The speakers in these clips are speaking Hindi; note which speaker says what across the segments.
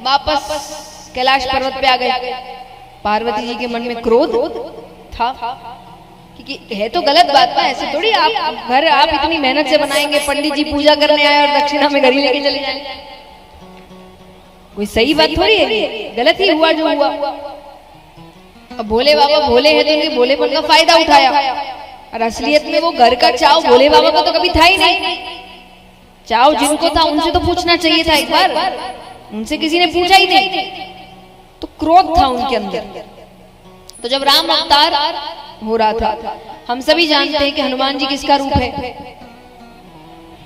Speaker 1: वापस कैलाश पर्वत पे आ गए। पार्वती जी के मन में क्रोध था, क्योंकि है तो गलत बात ना, ऐसे थोड़ी आप घर आप इतनी मेहनत से बनाएंगे, पंडित जी पूजा करने आए और दक्षिणा में घर ही लेके चले जाएंगे, कोई सही बात थोड़ी है, गलत ही हुआ जो हुआ। अब भोले बाबा भोले हैं तो उनके भोलेपन का फायदा उठाया, और असलियत में वो घर का चाव भोले बाबा का तो कभी था ही नहीं। चाव जिनको था उनसे तो पूछना चाहिए था एक बार, उनसे किसी ने पूछा ही नहीं, तो क्रोध था उनके अंदर। तो जब राम अवतार हो रहा था, हम सभी जानते हैं कि हनुमान जी किसका रूप है,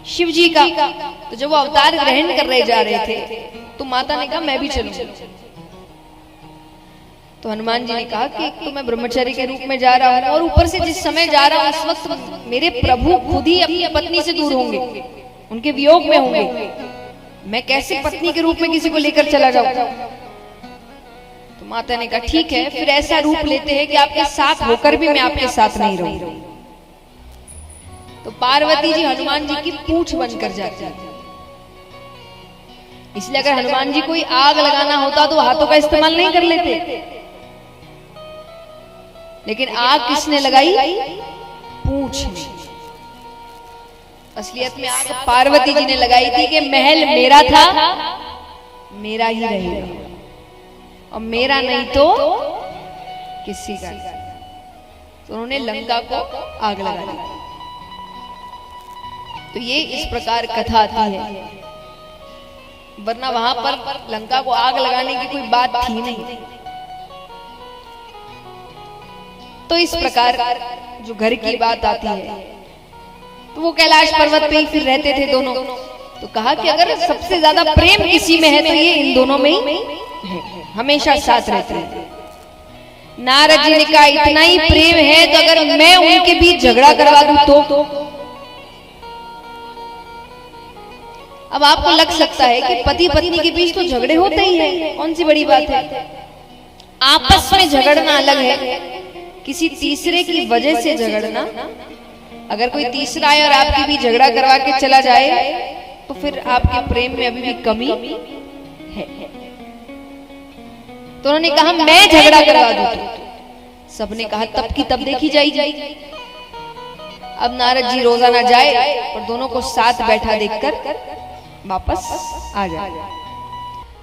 Speaker 1: शिव जी का। तो जब वो अवतार ग्रहण कर रहे जा रहे थे, तो माता ने कहा मैं भी चलूं। तो हनुमान जी ने कहा कि एक तो मैं ब्रह्मचारी के रूप में जा रहा हूँ, और ऊपर से जिस समय जा रहा हूँ उस वक्त मेरे प्रभु खुद ही अपनी पत्नी से दूर होंगे, उनके वियोग में होंगे, मैं कैसे पत्नी के रूप में किसी को लेकर चला जाऊं। तो माता ने कहा ठीक है, फिर ऐसा रूप लेते हैं कि आपके साथ होकर भी मैं आपके साथ नहीं रहूं। तो पार्वती जी हनुमान जी की पूंछ बनकर जाती है। इसलिए अगर हनुमान जी कोई आग लगाना होता तो हाथों का इस्तेमाल नहीं कर लेते, लेकिन आग किसने लगाई, पूंछ ने। असलियत में आग पार्वती जी ने लगाई थी कि महल मेरा था, मेरा ही रहेगा, और मेरा नहीं तो किसी का। तो उन्होंने लंका को आग लगा दी। तो ये इस प्रकार कथा आती है, वरना वहां पर लंका को आग लगाने की कोई बात थी नहीं। तो इस प्रकार जो घर की बात आती है, तो वो कैलाश पर्वत पे ही फिर रहते थे दोनों। तो कहा कि अगर सबसे ज्यादा प्रेम किसी में है तो ये इन दोनों में ही है, हमेशा साथ रहते हैं। नारद जी ने कहा इतना ही प्रेम है तो अगर मैं उनके बीच झगड़ा करवा दूं तो। अब आपको लग सकता है कि पति पत्नी के बीच तो झगड़े होते ही हैं, कौन सी बड़ी बात है। आपस में झगड़ना अलग है, किसी तीसरे की वजह से झगड़ना। अगर कोई तीसरा आए और आपके भी झगड़ा करवा के चला जाए तो फिर आपके प्रेम में अभी भी कमी है। तो उन्होंने कहा मैं झगड़ा करवा दूं। सबने कहा तब की तब देखी जाएगी। अब नारद जी रोजाना जाए और दोनों को साथ बैठा देखकर वापस आ जाए।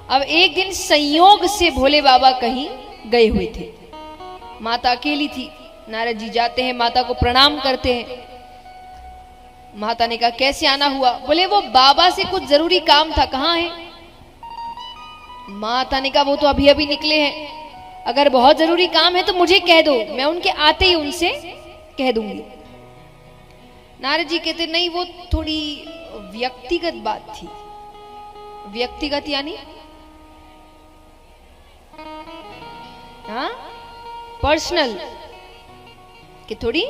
Speaker 1: अब एक दिन संयोग से भोले बाबा कहीं गए हुए थे, माता अकेली थी। नारद जी जाते हैं, माता को प्रणाम करते हैं। माता ने कहा कैसे आना हुआ? बोले वो बाबा से कुछ जरूरी काम था, कहाँ है? माता ने कहा वो तो अभी अभी निकले हैं, अगर बहुत जरूरी काम है तो मुझे कह दो, मैं उनके आते ही उनसे कह दूंगी। नारद जी कहते नहीं, वो थोड़ी व्यक्तिगत बात थी। व्यक्तिगत यानी हाँ पर्सनल, कि थोड़ी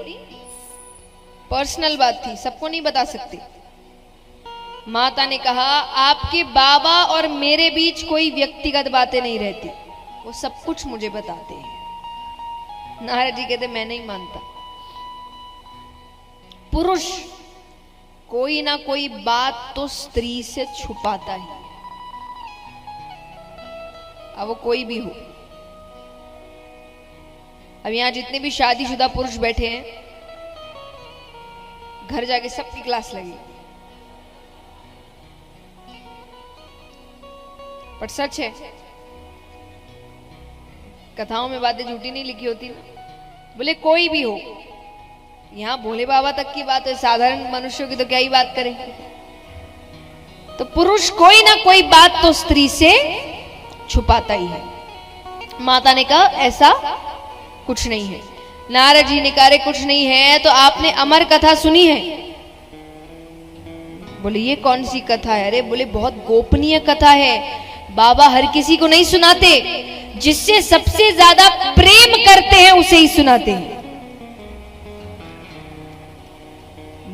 Speaker 1: पर्सनल बात थी, सबको नहीं बता सकते। माता ने कहा आपके बाबा और मेरे बीच कोई व्यक्तिगत बातें नहीं रहती, वो सब कुछ मुझे बताते हैं। नारद जी कहते मैं नहीं मानता। पुरुष कोई ना कोई बात तो स्त्री से छुपाता ही, अब वो कोई भी हो। अब यहां जितने भी शादीशुदा पुरुष बैठे हैं, घर जाके सबकी क्लास लगी, पर सच है, कथाओं में बातें झूठी नहीं लिखी होती ना। बोले कोई भी हो, यहां भोले बाबा तक की बात है, साधारण मनुष्यों की तो क्या ही बात करें। तो पुरुष कोई ना कोई बात तो स्त्री से छुपाता ही है। माता ने कहा ऐसा कुछ नहीं है। नारद जी ने कहा कुछ नहीं है तो आपने अमर कथा सुनी है? बोले ये कौन सी कथा है? अरे बोले बहुत गोपनीय कथा है, बाबा हर किसी को नहीं सुनाते, जिससे सबसे ज्यादा प्रेम करते हैं उसे ही सुनाते हैं।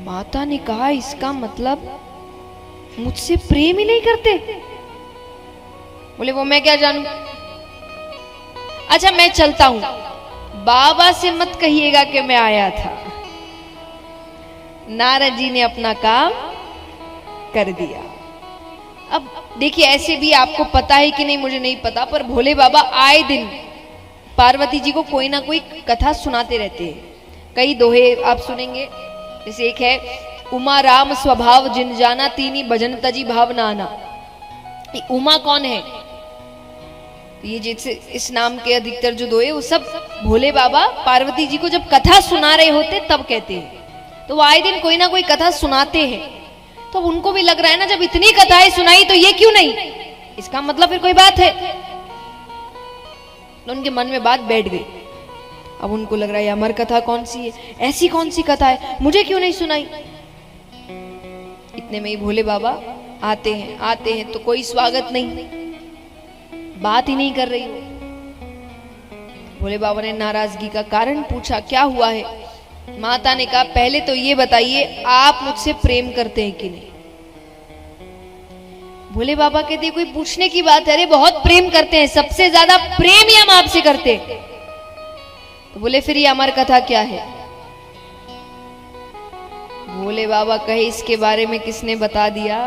Speaker 1: माता ने कहा इसका मतलब मुझसे प्रेम ही नहीं करते? बोले वो मैं क्या जानूं। अच्छा मैं चलता हूं, बाबा से मत कहिएगा कि मैं आया था। नारद जी ने अपना काम कर दिया। अब देखिए, ऐसे भी आपको पता है कि नहीं मुझे नहीं पता, पर भोले बाबा आए दिन पार्वती जी को कोई ना कोई कथा सुनाते रहते हैं। कई दोहे आप सुनेंगे, जैसे एक है, उमा राम स्वभाव जिन जाना, तीनी भजन तजी भाव नाना। उमा कौन है? तो ये जैसे इस नाम के अधिकतर जो दोहे, वो सब भोले बाबा पार्वती जी को जब कथा सुना रहे होते तब कहते हैं। तो वो आए दिन कोई ना कोई कथा सुनाते हैं। तो उनको भी लग रहा है ना, जब इतनी कथाएं सुनाई तो ये क्यों नहीं, इसका मतलब फिर कोई बात है। तो उनके मन में बात बैठ गई। अब उनको लग रहा है अमर कथा कौन सी है, ऐसी कौन सी कथा है, मुझे क्यों नहीं सुनाई। इतने में ही भोले बाबा आते हैं तो कोई स्वागत नहीं, बात ही नहीं कर रही हो। भोले बाबा ने नाराजगी का कारण पूछा, क्या हुआ है? माता ने कहा, पहले तो ये बताइए आप मुझसे प्रेम करते हैं कि नहीं। भोले बाबा कहते कोई पूछने की बात है, अरे बहुत प्रेम करते हैं, सबसे ज्यादा प्रेम ही हम आपसे करते हैं। तो बोले फिर ये अमर कथा क्या है? भोले बाबा कहे, इसके बारे में किसने बता दिया।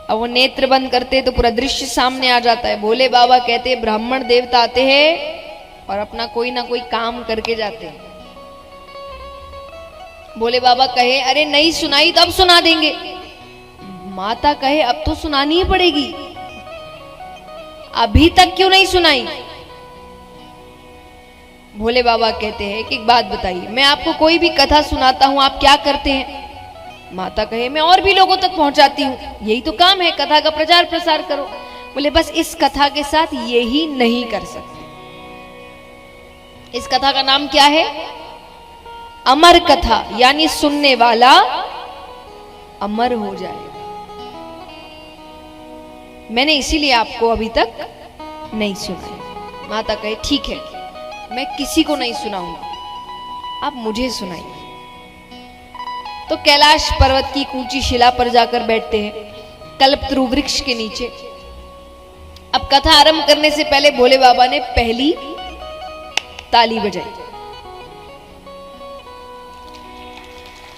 Speaker 1: अब वो नेत्र बंद करते तो पूरा दृश्य सामने आ जाता है। भोले बाबा कहते, ब्राह्मण देवता आते हैं और अपना कोई ना कोई काम करके जाते हैं। भोले बाबा कहे, अरे नहीं सुनाई तब सुना देंगे। माता कहे, अब तो सुनानी ही पड़ेगी, अभी तक क्यों नहीं सुनाई? भोले बाबा कहते हैं कि एक बात बताइए, मैं आपको कोई भी कथा सुनाता हूं, आप क्या करते हैं? माता कहे, मैं और भी लोगों तक पहुंचाती हूँ, यही तो काम है, कथा का प्रचार प्रसार करो। बोले बस इस कथा के साथ यही नहीं कर सकते। इस कथा का नाम क्या है? अमर कथा, यानी सुनने वाला अमर हो जाएगा। मैंने इसीलिए आपको अभी तक नहीं सुनाया। माता कहे, ठीक है, मैं किसी को नहीं सुनाऊंगा, आप मुझे सुनाइए। तो कैलाश पर्वत की ऊंची शिला पर जाकर बैठते हैं, कल्पतरु वृक्ष के नीचे। अब कथा आरंभ करने से पहले भोले बाबा ने पहली ताली बजाई,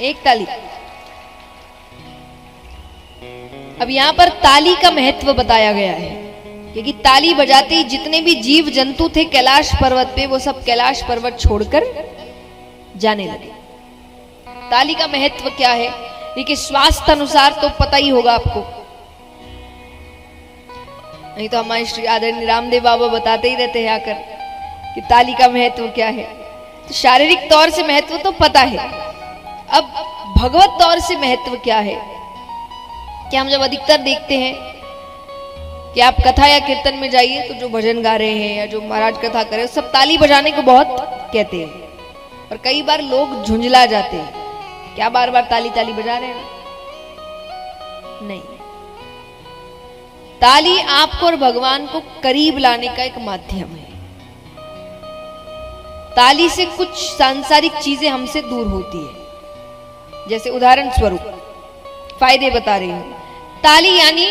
Speaker 1: एक ताली। अब यहां पर ताली का महत्व बताया गया है, क्योंकि ताली बजाते ही जितने भी जीव जंतु थे कैलाश पर्वत पे, वो सब कैलाश पर्वत छोड़कर जाने लगे। ताली का महत्व क्या है? देखिए, स्वास्थ्य अनुसार तो पता ही होगा आपको, नहीं तो हमारे श्री आदरणीय रामदेव बाबा बताते ही रहते हैं आकर कि ताली का महत्व क्या है। तो शारीरिक तौर से महत्व तो पता है, अब भगवत तौर से महत्व क्या है? कि हम जब अधिकतर देखते हैं कि आप कथा या कीर्तन में जाइए तो जो भजन गा रहे हैं या जो महाराज कथा कर रहे हैं, सब ताली बजाने को बहुत कहते हैं, और कई बार लोग झुंझला जाते हैं, क्या बार बार ताली ताली बजा रहे हैं? नहीं, ताली आपको और भगवान को करीब लाने का एक माध्यम है। ताली से कुछ सांसारिक चीजें हमसे दूर होती है। जैसे उदाहरण स्वरूप फायदे बता रही हूं। ताली यानी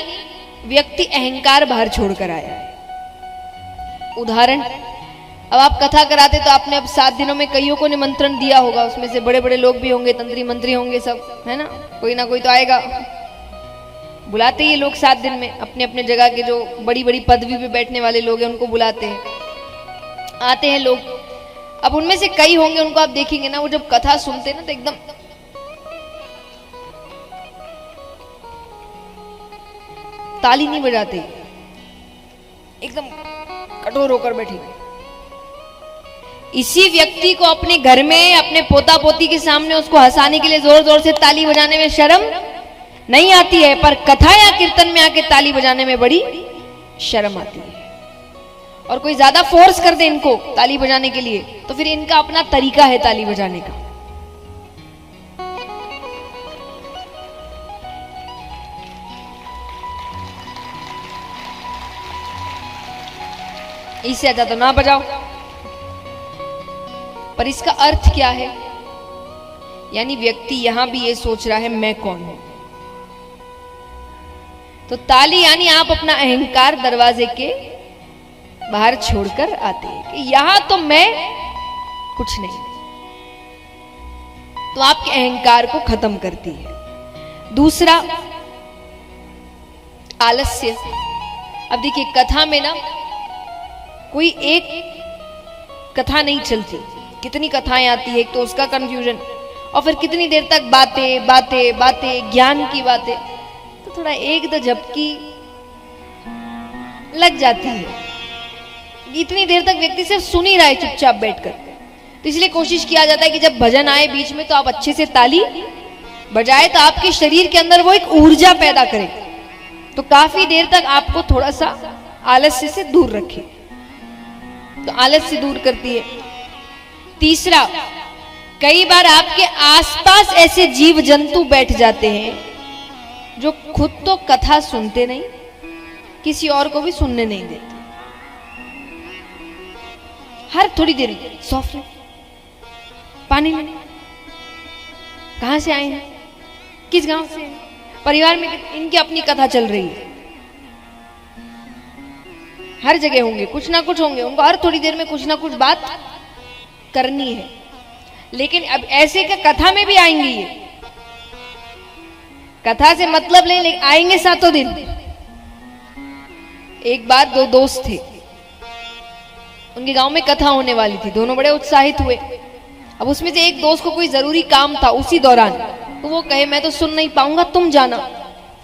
Speaker 1: व्यक्ति अहंकार बाहर छोड़कर आया है। उदाहरण, अब आप कथा कराते तो आपने अब 7 दिनों में कईयों को निमंत्रण दिया होगा, उसमें से बड़े बड़े लोग भी होंगे, तंत्री मंत्री होंगे, सब है ना, कोई ना कोई तो आएगा। बुलाते ही लोग 7 दिन में अपने अपने जगह के जो बड़ी बड़ी पदवी पे बैठने वाले लोग हैं उनको बुलाते हैं, आते हैं लोग। अब उनमें से कई होंगे, उनको आप देखेंगे ना, वो जब कथा सुनते हैं ना तो एकदम ताली नहीं बजाते, एकदम कठोर होकर बैठेंगे। इसी व्यक्ति को अपने घर में अपने पोता पोती के सामने उसको हंसाने के लिए जोर जोर से ताली बजाने में शर्म नहीं आती है, पर कथा या कीर्तन में आके ताली बजाने में बड़ी शर्म आती है। और कोई ज्यादा फोर्स कर दे इनको ताली बजाने के लिए तो फिर इनका अपना तरीका है ताली बजाने का। इससे अच्छा तो ना बजाओ। पर इसका अर्थ क्या है? यानी व्यक्ति यहां भी ये सोच रहा है मैं कौन हूं। तो ताली यानी आप अपना अहंकार दरवाजे के बाहर छोड़कर आते हैं कि यहां तो मैं कुछ नहीं, तो आपके अहंकार को खत्म करती है। दूसरा आलस्य। अब देखिए कथा में ना कोई एक कथा नहीं चलती, कितनी कथाएं आती है, एक तो उसका कंफ्यूजन, और फिर कितनी देर तक बातें बातें बातें, ज्ञान की बातें, तो थोड़ा एक दो झपकी लग जाती है। इतनी देर तक व्यक्ति सिर्फ सुन ही रहा है चुपचाप बैठकर, तो इसलिए कोशिश किया जाता है कि जब भजन आए बीच में तो आप अच्छे से ताली बजाए, तो आपके शरीर के अंदर वो एक ऊर्जा पैदा करे, तो काफी देर तक आपको थोड़ा सा आलस्य से दूर रखे, तो आलस्य दूर करती है। तीसरा, कई बार आपके आसपास ऐसे जीव जंतु बैठ जाते हैं जो खुद तो कथा सुनते नहीं, किसी और को भी सुनने नहीं देते। हर थोड़ी देर में सॉफ्ट पानी लेने, कहां से आए हैं, किस गांव से हैं, परिवार में इनकी अपनी कथा चल रही है। हर जगह होंगे, कुछ ना कुछ होंगे, उनको हर थोड़ी देर में कुछ ना कुछ बात करनी है। लेकिन अब ऐसे का कथा में भी आएंगे, ये कथा से मतलब ले आएंगे 7 दिन। एक बार 2 दोस्त थे, उनके गांव में कथा होने वाली थी, दोनों बड़े उत्साहित हुए। अब उसमें से एक दोस्त को कोई जरूरी काम था उसी दौरान, तो वो कहे मैं तो सुन नहीं पाऊंगा, तुम जाना।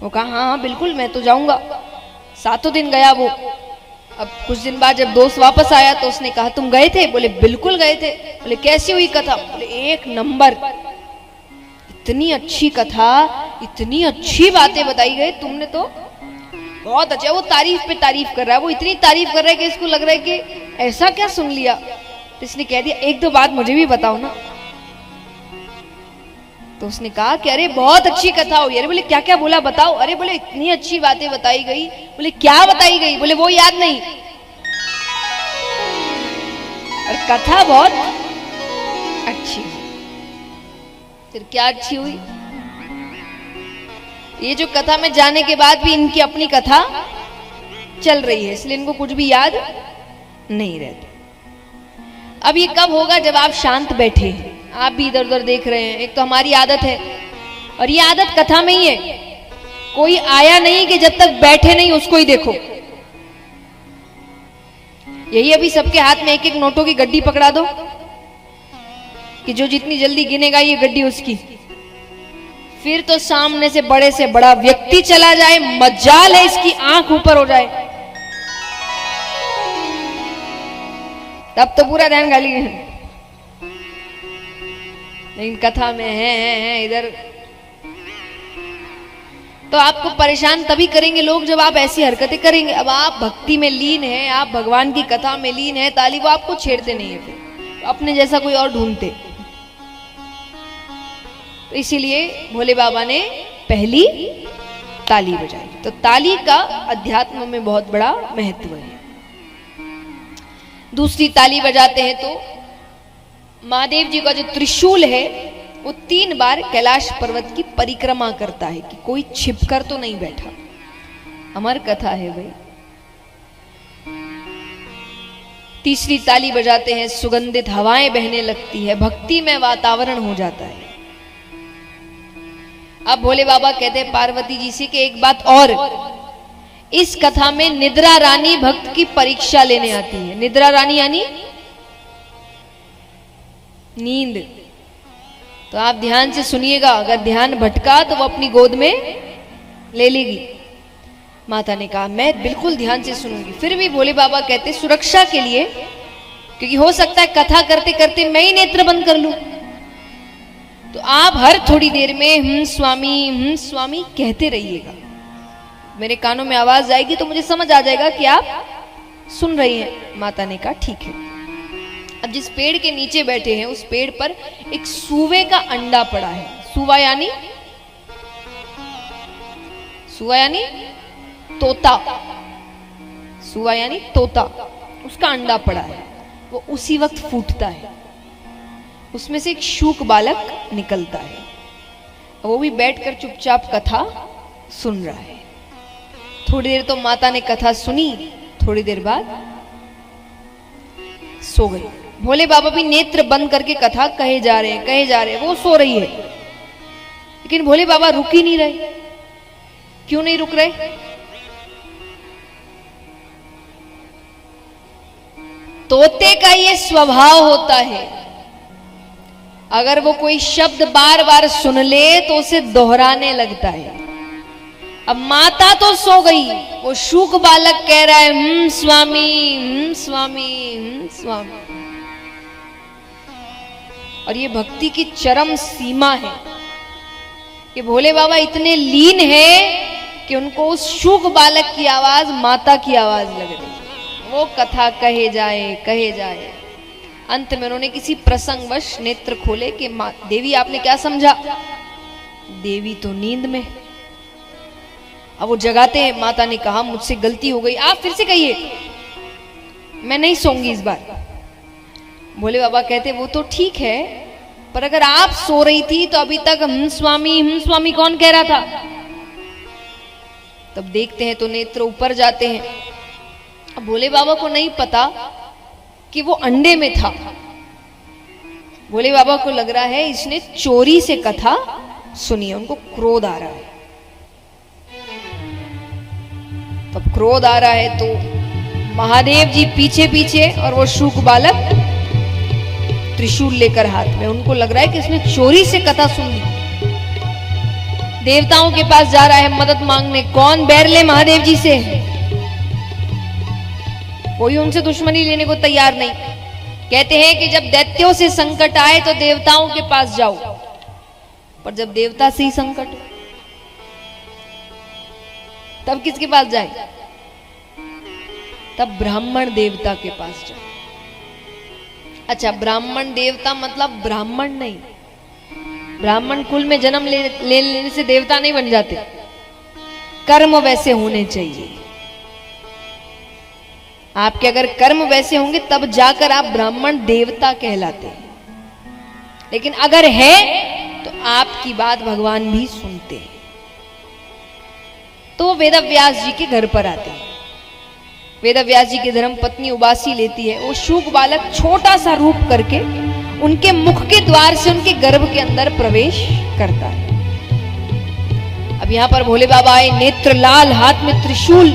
Speaker 1: वो कहा हाँ हाँ बिल्कुल मैं तो जाऊंगा। 7 दिन गया वो। अब कुछ दिन बाद जब दोस्त वापस आया तो उसने कहा तुम गए थे? बोले बिल्कुल गए थे। बोले कैसी हुई कथा? बोले 1 नंबर, इतनी अच्छी कथा, इतनी अच्छी बातें बताई गई, तुमने तो बहुत अच्छा। वो तारीफ पे तारीफ कर रहा है, वो इतनी तारीफ कर रहा है कि इसको लग रहा है कि ऐसा क्या सुन लिया। तो इसने कह दिया 1-2 बात मुझे भी बताओ ना। तो उसने कहा कि अरे बहुत अच्छी कथा हुई। अरे बोले क्या क्या बोला बताओ। अरे बोले इतनी अच्छी बातें बताई गई। बोले क्या बताई गई? बोले वो याद नहीं, और कथा बहुत अच्छी। फिर क्या अच्छी हुई? ये जो कथा में जाने के बाद भी इनकी अपनी कथा चल रही है, इसलिए इनको कुछ भी याद नहीं रहता। अब ये कब होगा? जब आप शांत बैठे हैं, आप भी इधर उधर देख रहे हैं। एक तो हमारी आदत है, और ये आदत कथा में ही है। कोई आया नहीं कि जब तक बैठे नहीं उसको ही देखो। यही अभी सबके हाथ में 1-1 नोटों की गड्डी पकड़ा दो कि जो जितनी जल्दी गिनेगा ये गड्डी उसकी। फिर तो सामने से बड़ा व्यक्ति चला जाए, मजाल है इसकी आंख ऊपर हो जाए, तब तो पूरा ध्यान गाली है। लेकिन कथा में है इधर, तो आपको परेशान तभी करेंगे लोग जब आप ऐसी हरकतें करेंगे। अब आप भक्ति में लीन हैं, आप भगवान की कथा में लीन हैं, ताली वो आपको छेड़ते नहीं है, फिर अपने जैसा कोई और ढूंढते। तो इसीलिए भोले बाबा ने पहली ताली बजाई। तो ताली का अध्यात्म में बहुत बड़ा महत्व है। दूसरी ताली बजाते हैं तो महादेव जी का जो त्रिशूल है वो 3 बार कैलाश पर्वत की परिक्रमा करता है कि कोई छिपकर तो नहीं बैठा। अमर कथा है भाई। तीसरी ताली बजाते हैं, सुगंधित हवाएं बहने लगती है, भक्ति में वातावरण हो जाता है। अब भोले बाबा कहते हैं पार्वती जी से कि एक बात और, इस कथा में निद्रा रानी भक्त की परीक्षा लेने आती है। निद्रा रानी यानी नींद। तो आप ध्यान से सुनिएगा, अगर ध्यान भटका तो वो अपनी गोद में ले लेगी। माता ने कहा मैं बिल्कुल ध्यान से सुनूंगी। फिर भी भोले बाबा कहते सुरक्षा के लिए, क्योंकि हो सकता है कथा करते करते मैं ही नेत्र बंद कर लूं, तो आप हर थोड़ी देर में स्वामी कहते रहिएगा। मेरे कानों में आवाज आएगी तो मुझे समझ आ जाएगा कि आप सुन रही हैं। माता ने कहा ठीक है। अब जिस पेड़ के नीचे बैठे हैं उस पेड़ पर एक सूवे का अंडा पड़ा है। सूवा यानी तोता। सूवा यानी तोता, उसका अंडा पड़ा है। वो उसी वक्त फूटता है, उसमें से एक शूक बालक निकलता है। वो भी बैठकर चुपचाप कथा सुन रहा है। थोड़ी देर तो माता ने कथा सुनी, थोड़ी देर बाद सो गई। भोले बाबा भी नेत्र बंद करके कथा कहे जा रहे हैं। वो सो रही है, लेकिन भोले बाबा रुक ही नहीं रहे। क्यों नहीं रुक रहे? तोते का ये स्वभाव होता है, अगर वो कोई शब्द बार बार सुन ले तो उसे दोहराने लगता है। अब माता तो सो गई, वो शूक बालक कह रहा है स्वामी स्वामी स्वामी। और ये भक्ति की चरम सीमा है कि भोले बाबा इतने लीन है कि उनको उस शूक बालक की आवाज माता की आवाज लग रही। वो कथा कहे जाए। अंत में उन्होंने किसी प्रसंगवश नेत्र खोले कि देवी आपने क्या समझा? देवी तो नींद में। अब वो जगाते हैं, माता ने कहा मुझसे गलती हो गई, आप फिर से कहिए, मैं नहीं सोऊंगी इस बार। भोले बाबा कहते वो तो ठीक है, पर अगर आप सो रही थी तो अभी तक स्वामी कौन कह रहा था? तब देखते हैं तो नेत्र ऊपर जाते हैं। अब भोले बाबा को नहीं पता कि वो अंडे में था। भोले बाबा को लग रहा है इसने चोरी से कथा सुनी है, उनको क्रोध आ रहा है। तब क्रोध आ रहा है तो महादेव जी पीछे पीछे और वो शूक बालक त्रिशूल लेकर हाथ में। उनको लग रहा है कि इसने चोरी से कथा सुन ली। देवताओं के पास जा रहा है मदद मांगने। कौन बैर ले महादेव जी से? कोई उनसे दुश्मनी लेने को तैयार नहीं। कहते हैं कि जब दैत्यों से संकट आए तो देवताओं के पास जाओ, पर जब देवता से ही संकट हो तब किसके पास जाए? तब ब्राह्मण देवता के पास जाए। अच्छा, ब्राह्मण देवता मतलब ब्राह्मण नहीं, ब्राह्मण कुल में जन्म ले लेने से देवता नहीं बन जाते। कर्म वैसे होने चाहिए। आपके अगर कर्म वैसे होंगे तब जाकर आप ब्राह्मण देवता कहलाते हैं। लेकिन अगर है तो आपकी बात भगवान भी सुनते हैं। तो वेदव्यास जी के घर पर आते हैं। वेदव्यास जी की धर्म पत्नी उबासी लेती है। वो शूक बालक छोटा सा रूप करके उनके मुख के द्वार से उनके गर्भ के अंदर प्रवेश करता है। अब यहां पर भोले बाबा आए, नेत्र लाल, हाथ में त्रिशूल।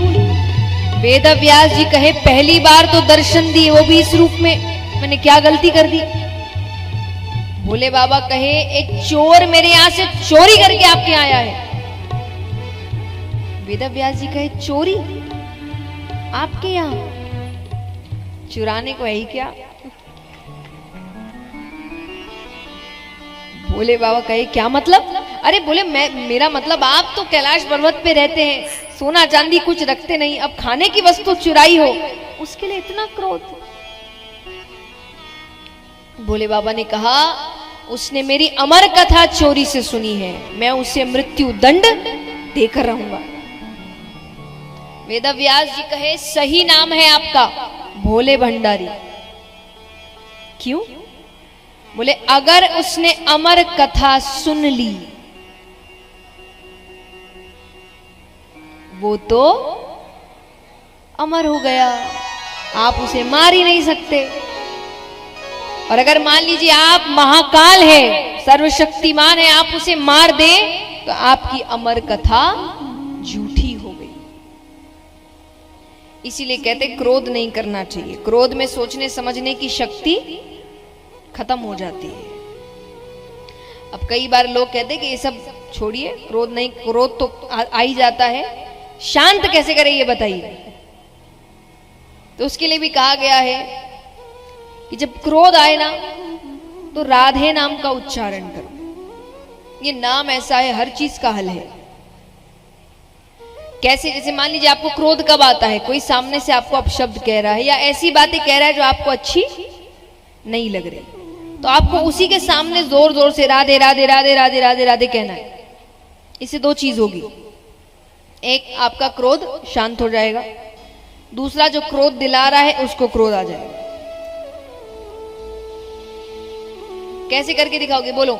Speaker 1: वेदव्यास जी कहे पहली बार तो दर्शन दिए, वो भी इस रूप में, मैंने क्या गलती कर दी? भोले बाबा कहे एक चोर मेरे यहां से चोरी करके आपके यहां आया है। वेदव्यास जी कहे चोरी आपके यहां? चुराने को है ही क्या? भोले बाबा कहे क्या मतलब? अरे बोले मेरा मतलब आप तो कैलाश पर्वत पे रहते हैं, सोना चांदी कुछ रखते नहीं, अब खाने की वस्तु चुराई हो, उसके लिए इतना क्रोध? भोले बाबा ने कहा उसने मेरी अमर कथा चोरी से सुनी है, मैं उसे मृत्यु दंड देकर रहूंगा। वेदव्यास जी कहे सही नाम है आपका भोले भंडारी। क्यों? बोले अगर उसने अमर कथा सुन ली वो तो अमर हो गया, आप उसे मार ही नहीं सकते। और अगर मान लीजिए आप महाकाल है, सर्वशक्तिमान है, आप उसे मार दें तो आपकी अमर कथा झूठी हो गई। इसीलिए कहते क्रोध नहीं करना चाहिए। क्रोध में सोचने समझने की शक्ति खत्म हो जाती है। अब कई बार लोग कहते हैं कि ये सब छोड़िए, क्रोध नहीं, क्रोध तो आ ही जाता है, शांत कैसे करें ये बताइए। तो उसके लिए भी कहा गया है कि जब क्रोध आए ना तो राधे नाम का उच्चारण करो। ये नाम ऐसा है, हर चीज का हल है। कैसे? जैसे मान लीजिए आपको क्रोध कब आता है? कोई सामने से आपको अपशब्द कह रहा है या ऐसी बातें कह रहा है जो आपको अच्छी नहीं लग रही, तो आपको उसी के सामने जोर जोर से राधे राधे राधे राधे राधे राधे कहना है। इससे दो चीज होगी, एक आपका क्रोध शांत हो जाएगा, दूसरा जो क्रोध दिला रहा है उसको क्रोध आ जाएगा। कैसे करके दिखाओगे? बोलो।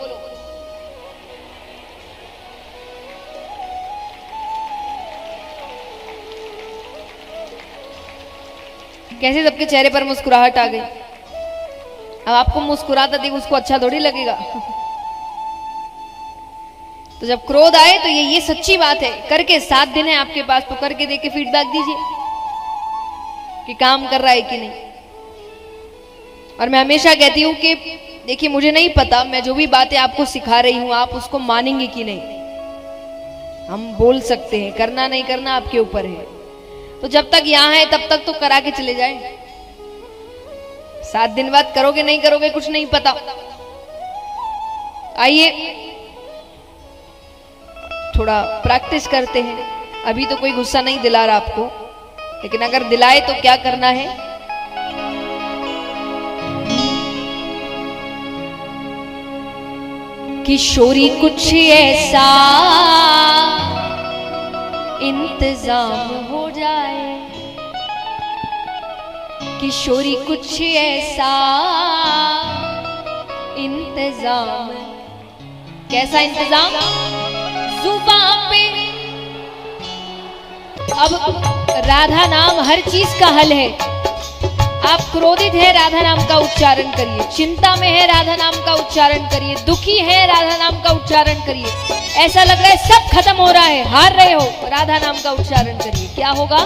Speaker 1: कैसे? सबके चेहरे पर मुस्कुराहट आ गई। अब आपको मुस्कुराता देख उसको अच्छा थोड़ी लगेगा। तो जब क्रोध आए तो ये सच्ची बात है, करके 7 दिन है आपके पास, तो करके देके फीडबैक दीजिए कि काम कर रहा है कि नहीं। और मैं हमेशा कहती हूं कि देखिए मुझे नहीं पता मैं जो भी बातें आपको सिखा रही हूं आप उसको मानेंगे कि नहीं। हम बोल सकते हैं, करना नहीं करना आपके ऊपर है। तो जब तक यहां है तब तक तो करा के चले जाए। 7 दिन बाद करोगे नहीं करोगे कुछ नहीं पता। आइए थोड़ा प्रैक्टिस करते हैं। अभी तो कोई गुस्सा नहीं दिला रहा आपको, लेकिन अगर दिलाए तो क्या करना है। किशोरी कुछ ऐसा इंतजाम हो जाए, किशोरी कुछ ऐसा इंतजाम। कैसा इंतजाम? जुबान पे अब राधा नाम हर चीज का हल है। आप क्रोधित है, राधा नाम का उच्चारण करिए। चिंता में है, राधा नाम का उच्चारण करिए। दुखी है, राधा नाम का उच्चारण करिए। ऐसा लग रहा है सब खत्म हो रहा है, हार रहे हो, राधा नाम का उच्चारण करिए। क्या होगा?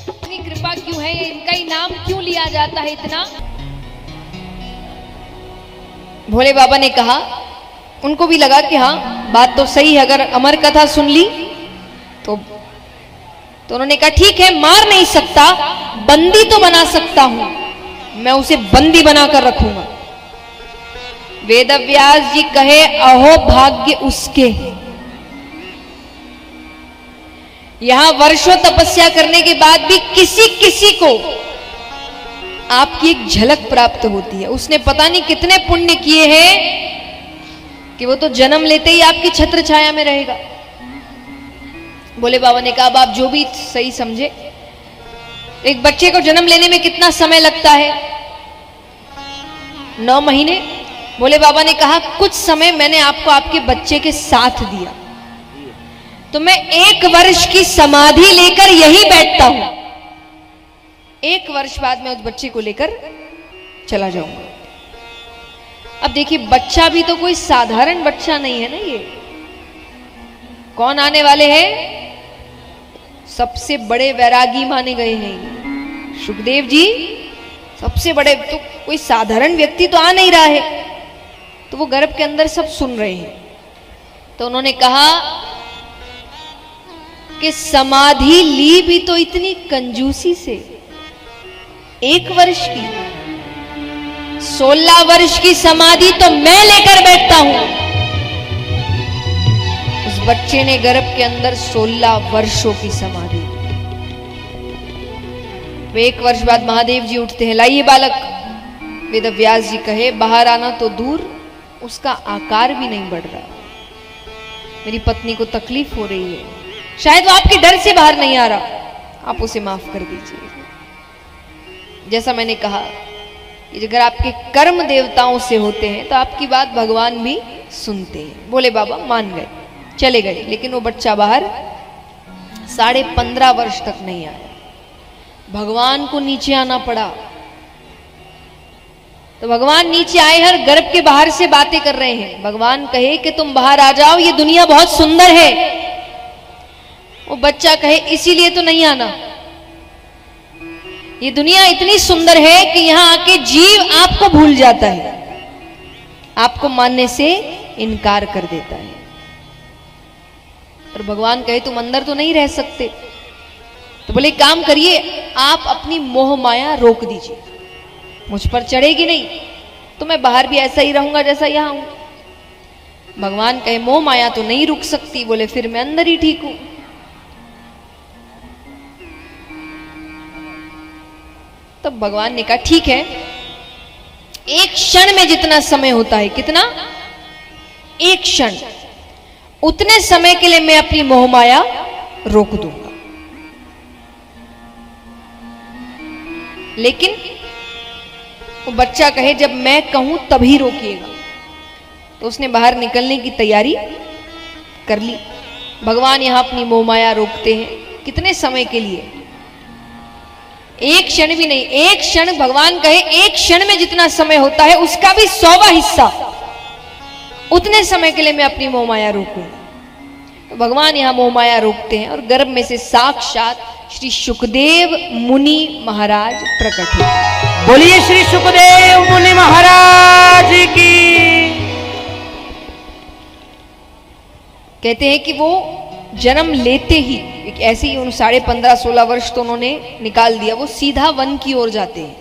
Speaker 1: इतनी कृपा क्यों है, इनका ही नाम क्यों लिया जाता है इतना? भोले बाबा ने कहा, उनको भी लगा कि हाँ बात तो सही है, अगर अमर कथा सुन ली तो उन्होंने कहा ठीक है, मार नहीं सकता, बंदी तो बना सकता हूं, मैं उसे बंदी बनाकर रखूंगा। वेदव्यास जी कहे, अहो भाग्य उसके, यहां वर्षों तपस्या करने के बाद भी किसी को आपकी एक झलक प्राप्त होती है। उसने पता नहीं कितने पुण्य किए हैं कि वो तो जन्म लेते ही आपकी छत्र छाया में रहेगा। भोले बाबा ने कहा, अब आप जो भी सही समझे। एक बच्चे को जन्म लेने में कितना समय लगता है? 9 महीने। भोले बाबा ने कहा, कुछ समय मैंने आपको आपके बच्चे के साथ दिया, तो मैं 1 वर्ष की समाधि लेकर यही बैठता हूं। 1 वर्ष बाद मैं उस बच्चे को लेकर चला जाऊंगा। अब देखिए, बच्चा भी तो कोई साधारण बच्चा नहीं है ना। ये कौन आने वाले हैं? सबसे बड़े वैरागी माने गए हैं सुखदेव जी। सबसे बड़े, तो कोई साधारण व्यक्ति तो आ नहीं रहा है। तो वो गर्भ के अंदर सब सुन रहे हैं। तो उन्होंने कहा कि समाधि ली भी तो इतनी कंजूसी से, 1 वर्ष की, 16 वर्ष की समाधि तो मैं लेकर बैठता हूं। उस बच्चे ने गर्भ के अंदर 16 वर्षों की समाधि। 1 वर्ष बाद महादेव जी उठते हैं, लाइए बालक। वेदव्यास जी कहे, बाहर आना तो दूर, उसका आकार भी नहीं बढ़ रहा। मेरी पत्नी को तकलीफ हो रही है, शायद वो आपके डर से बाहर नहीं आ रहा, आप उसे माफ कर दीजिए। जैसा मैंने कहा, अगर आपके कर्म देवताओं से होते हैं तो आपकी बात भगवान भी सुनते हैं। भोले बाबा मान गए, चले गए। लेकिन वो बच्चा बाहर 15.5 वर्ष तक नहीं आया। भगवान को नीचे आना पड़ा। तो भगवान नीचे आए, हर गर्भ के बाहर से बातें कर रहे हैं। भगवान कहे कि तुम बाहर आ जाओ, ये दुनिया बहुत सुंदर है। वो बच्चा कहे, इसीलिए तो नहीं आना, ये दुनिया इतनी सुंदर है कि यहां आके जीव आपको भूल जाता है, आपको मानने से इनकार कर देता है। और भगवान कहे, तुम अंदर तो नहीं रह सकते। तो बोले, काम करिए, आप अपनी मोह माया रोक दीजिए, मुझ पर चढ़ेगी नहीं, तो मैं बाहर भी ऐसा ही रहूंगा जैसा यहां हूं। भगवान कहे, मोह माया तो नहीं रुक सकती। बोले, फिर मैं अंदर ही ठीक हूं। तब भगवान ने कहा, ठीक है, 1 क्षण में जितना समय होता है, कितना? 1 क्षण, उतने समय के लिए मैं अपनी मोह माया रोक दूंगा। लेकिन वो बच्चा कहे, जब मैं कहूं तभी रोकिएगा। तो उसने बाहर निकलने की तैयारी कर ली। भगवान यहां अपनी मोह माया रोकते हैं। कितने समय के लिए? 1 क्षण भी नहीं। 1 क्षण, भगवान कहे 1 क्षण में जितना समय होता है उसका भी 100वां हिस्सा उतने समय के लिए मैं अपनी मोहमाया रोकूं। तो भगवान यहाँ मोहमाया रोकते हैं और गर्भ में से साक्षात श्री सुखदेव मुनि महाराज प्रकट होते।
Speaker 2: बोलिए श्री सुखदेव मुनि महाराज की।
Speaker 1: कहते हैं कि वो जन्म लेते ही एक ऐसे ही 15.5-16 वर्ष तो उन्होंने निकाल दिया, वो सीधा वन की ओर जाते हैं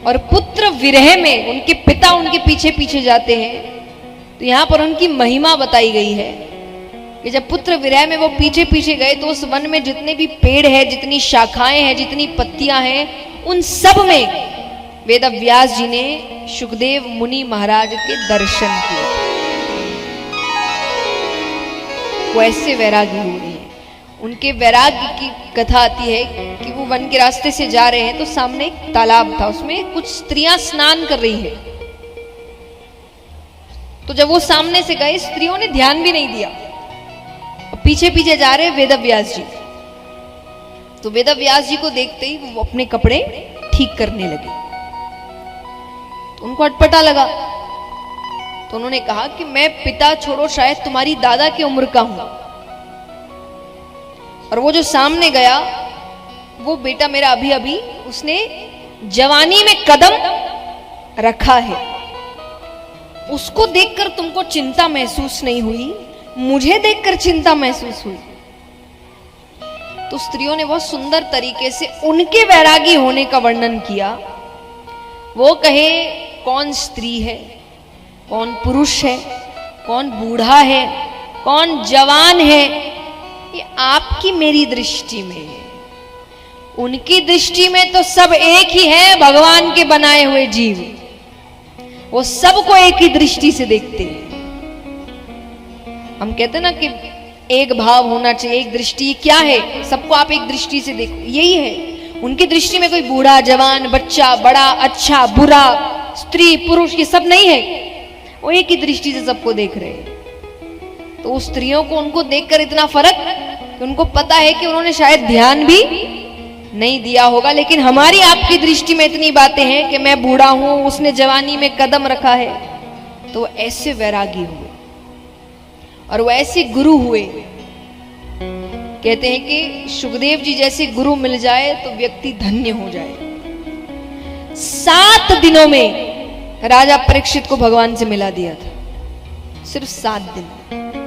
Speaker 1: और पुत्र विरह में उनके पिता उनके पीछे पीछे जाते हैं। तो यहां पर उनकी महिमा बताई गई है कि जब पुत्र विरह में वो पीछे पीछे गए तो उस वन में जितने भी पेड़ है, जितनी शाखाएं हैं, जितनी पत्तियां हैं, उन सब में वेद व्यास जी ने सुखदेव मुनि महाराज के दर्शन किए। वो ऐसे वैरागी हो रही है। उनके वैराग्य की कथा आती है कि वो वन के रास्ते से जा रहे हैं तो सामने एक तालाब था, उसमें कुछ स्त्रियां स्नान कर रही है। तो जब वो सामने से गए, स्त्रियों ने ध्यान भी नहीं दिया, पीछे पीछे जा रहे वेद व्यास जी। तो वेद व्यास जी को देखते ही वो अपने कपड़े ठीक करने लगे। तो उनको अटपटा लगा, तो उन्होंने कहा कि मैं पिता छोड़ो शायद तुम्हारी दादा की उम्र का हूं, और वो जो सामने गया वो बेटा मेरा अभी अभी उसने जवानी में कदम रखा है, उसको देखकर तुमको चिंता महसूस नहीं हुई, मुझे देखकर चिंता महसूस हुई। तो स्त्रियों ने बहुत सुंदर तरीके से उनके वैरागी होने का वर्णन किया। वो कहे कौन स्त्री है, कौन पुरुष है, कौन बूढ़ा है, कौन जवान है, ये आपकी मेरी दृष्टि में है। उनकी दृष्टि में तो सब एक ही है, भगवान के बनाए हुए जीव, वो सबको एक ही दृष्टि से देखते हैं। हम कहते हैं ना कि एक भाव होना चाहिए, एक दृष्टि। क्या है? सबको आप एक दृष्टि से देखो, यही है। उनकी दृष्टि में कोई बूढ़ा, जवान, बच्चा, बड़ा, अच्छा, बुरा, स्त्री, पुरुष, ये सब नहीं है। वो एक ही दृष्टि से सबको देख रहे हैं। तो उस स्त्रियों को उनको देखकर इतना फर्क कि उनको पता है कि उन्होंने शायद ध्यान भी नहीं दिया होगा, लेकिन हमारी आपकी दृष्टि में इतनी बातें हैं कि मैं बूढ़ा हूं, उसने जवानी में कदम रखा है। तो वो ऐसे वैरागी हुए और वो ऐसे गुरु हुए। कहते हैं कि सुखदेव जी जैसे गुरु मिल जाए तो व्यक्ति धन्य हो जाए। 7 दिनों में राजा परीक्षित को भगवान से मिला दिया था, सिर्फ 7 दिन।